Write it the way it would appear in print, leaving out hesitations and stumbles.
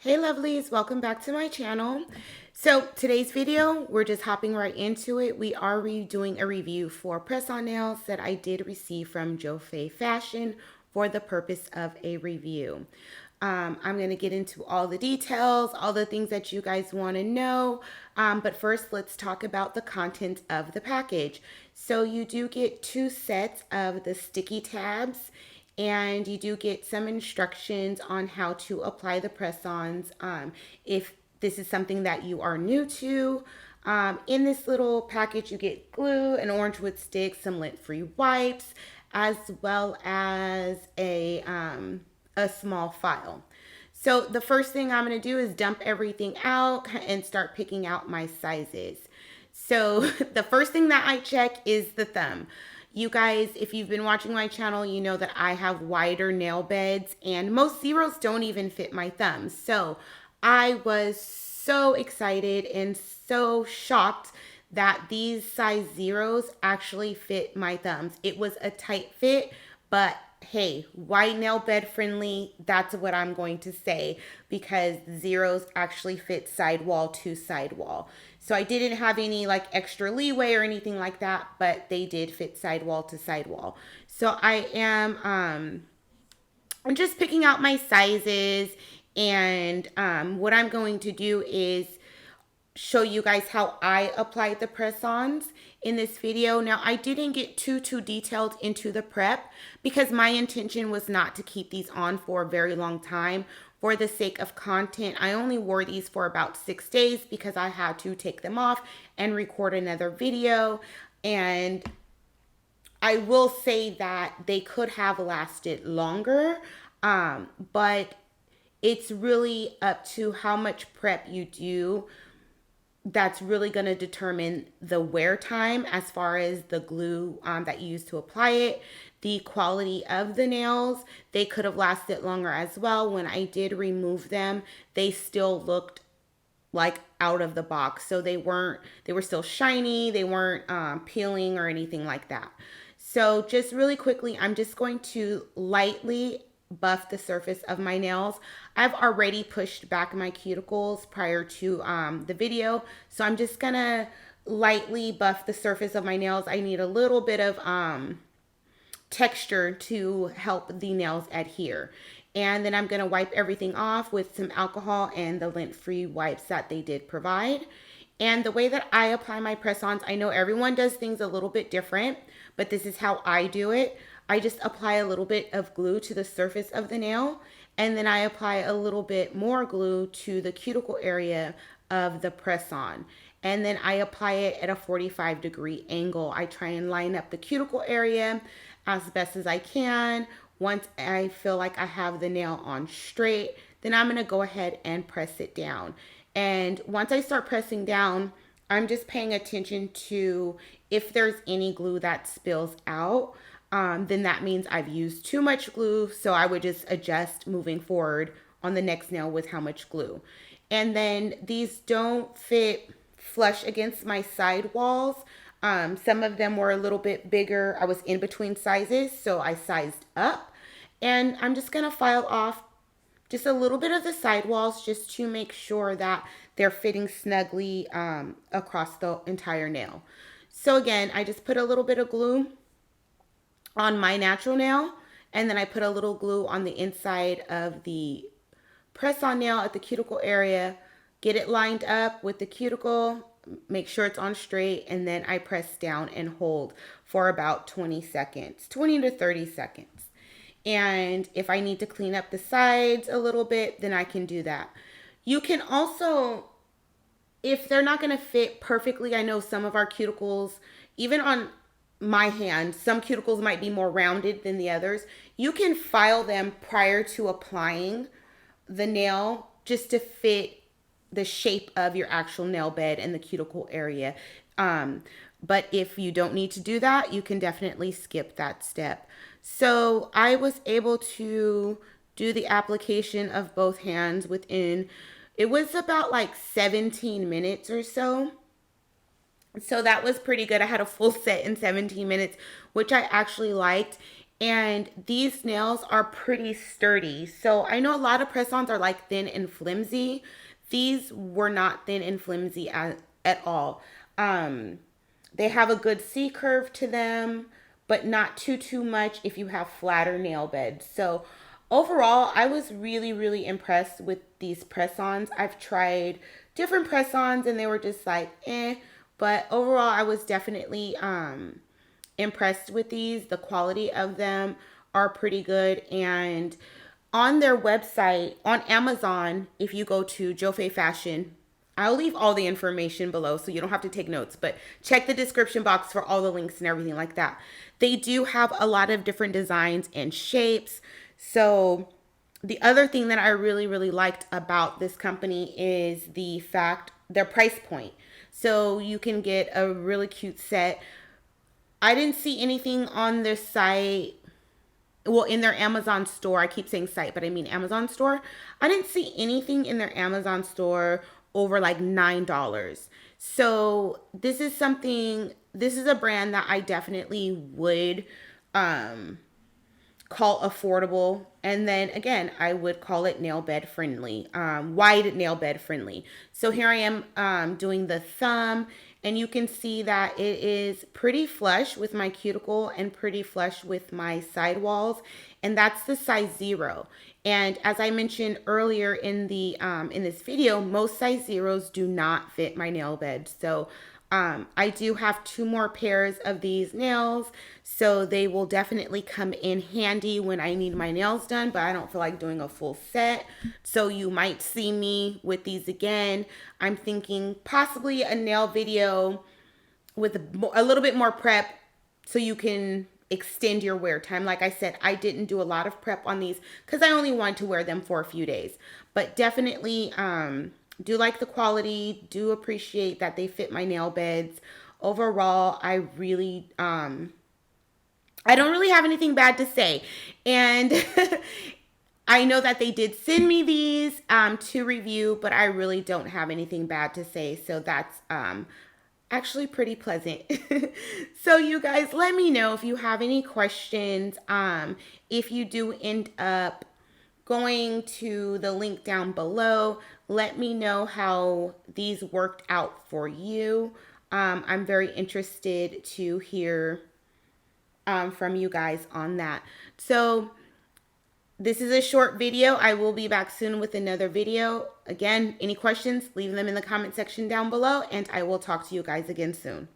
Hey lovelies, welcome back to my channel. So today's video, we're just hopping right into it. We are doing a review for press-on nails that I did receive from Jofay Fashion for the purpose of a review. I'm going to get into all the details, all the things that you guys want to know. But first, let's talk about the content of the package. So you do get 2 sets of the sticky tabs, and you do get some instructions on how to apply the press-ons if this is something that you are new to. In this little package, you get glue, an orange wood stick, some lint-free wipes, as well as a small file. So the first thing I'm going to do is dump everything out and start picking out my sizes. So the first thing that I check is the thumb. You guys, if you've been watching my channel, you know that I have wider nail beds and most zeros don't even fit my thumbs. So I was so excited and so shocked that these size zeros actually fit my thumbs. It was a tight fit, but hey, wide nail bed friendly, that's what I'm going to say, because zeros actually fit sidewall to sidewall. So I didn't have any like extra leeway or anything like that, but they did fit sidewall to sidewall. So I'm just picking out my sizes, and what I'm going to do is show you guys how I applied the press-ons in this video. Now, I didn't get too detailed into the prep because my intention was not to keep these on for a very long time. For the sake of content, I only wore these for about 6 days because I had to take them off and record another video. And I will say that they could have lasted longer, but it's really up to how much prep you do. That's really going to determine the wear time as far as the glue that you use to apply it. The quality of the nails, they could have lasted longer as well. When I did remove them, they still looked like out of the box. So they were still shiny. They weren't peeling or anything like that. So just really quickly, I'm just going to lightly buff the surface of my nails. I've already pushed back my cuticles prior to the video. So I'm just gonna lightly buff the surface of my nails. I need a little bit of texture to help the nails adhere. And then I'm going to wipe everything off with some alcohol and the lint-free wipes that they did provide. And the way that I apply my press-ons, I know everyone does things a little bit different, but this is how I do it. I just apply a little bit of glue to the surface of the nail, and then I apply a little bit more glue to the cuticle area of the press-on. And then I apply it at a 45-degree angle. I try and line up the cuticle area as best as I can. Once I feel like I have the nail on straight, then I'm going to go ahead and press it down. And once I start pressing down, I'm just paying attention to if there's any glue that spills out. Then that means I've used too much glue. So I would just adjust moving forward on the next nail with how much glue. And then these don't fit flush against my side walls. Some of them were a little bit bigger. I was in between sizes, so I sized up. And I'm just going to file off just a little bit of the side walls just to make sure that they're fitting snugly across the entire nail. So again, I just put a little bit of glue on my natural nail, and then I put a little glue on the inside of the press-on nail at the cuticle area, get it lined up with the cuticle, make sure it's on straight, and then I press down and hold for about 20 seconds, 20 to 30 seconds. And if I need to clean up the sides a little bit, then I can do that. You can also, if they're not going to fit perfectly, I know some of our cuticles, even on my hand, some cuticles might be more rounded than the others. You can file them prior to applying the nail just to fit the shape of your actual nail bed and the cuticle area. But if you don't need to do that, you can definitely skip that step. So I was able to do the application of both hands within, it was about like 17 minutes or so. So that was pretty good. I had a full set in 17 minutes, which I actually liked. And these nails are pretty sturdy. So I know a lot of press-ons are like thin and flimsy. These were not thin and flimsy at all. Um, they have a good C curve to them, but not too much if you have flatter nail beds. So overall, I was really impressed with these press-ons. I've tried different press-ons and they were just like, eh. But overall, I was definitely impressed with these. The quality of them are pretty good. And on their website, on Amazon, if you go to Jofay Fashion, I'll leave all the information below so you don't have to take notes, but check the description box for all the links and everything like that. They do have a lot of different designs and shapes. So the other thing that I really liked about this company is the fact their price point. So you can get a really cute set. I didn't see anything on their site. Well, in their Amazon store, I keep saying site, but I mean Amazon store. I didn't see anything in their Amazon store over like $9. So this is a brand that I definitely would call affordable. And then again, I would call it nail bed friendly, wide nail bed friendly. So here I am doing the thumb, and you can see that it is pretty flush with my cuticle and pretty flush with my sidewalls. And that's the size 0. And as I mentioned earlier in the in this video, most size 0s do not fit my nail bed. So I do have 2 more pairs of these nails, so they will definitely come in handy when I need my nails done, but I don't feel like doing a full set. So you might see me with these again. I'm thinking possibly a nail video with a little bit more prep so you can extend your wear time. Like I said, I didn't do a lot of prep on these because I only wanted to wear them for a few days, but definitely do like the quality, do appreciate that they fit my nail beds. Overall, I don't really have anything bad to say. And I know that they did send me these to review, but I really don't have anything bad to say. So that's actually pretty pleasant. So you guys, let me know if you have any questions. If you do end up going to the link down below, let me know how these worked out for you. I'm very interested to hear from you guys on that. So this is a short video. I will be back soon with another video. Again, any questions, leave them in the comment section down below, and I will talk to you guys again soon.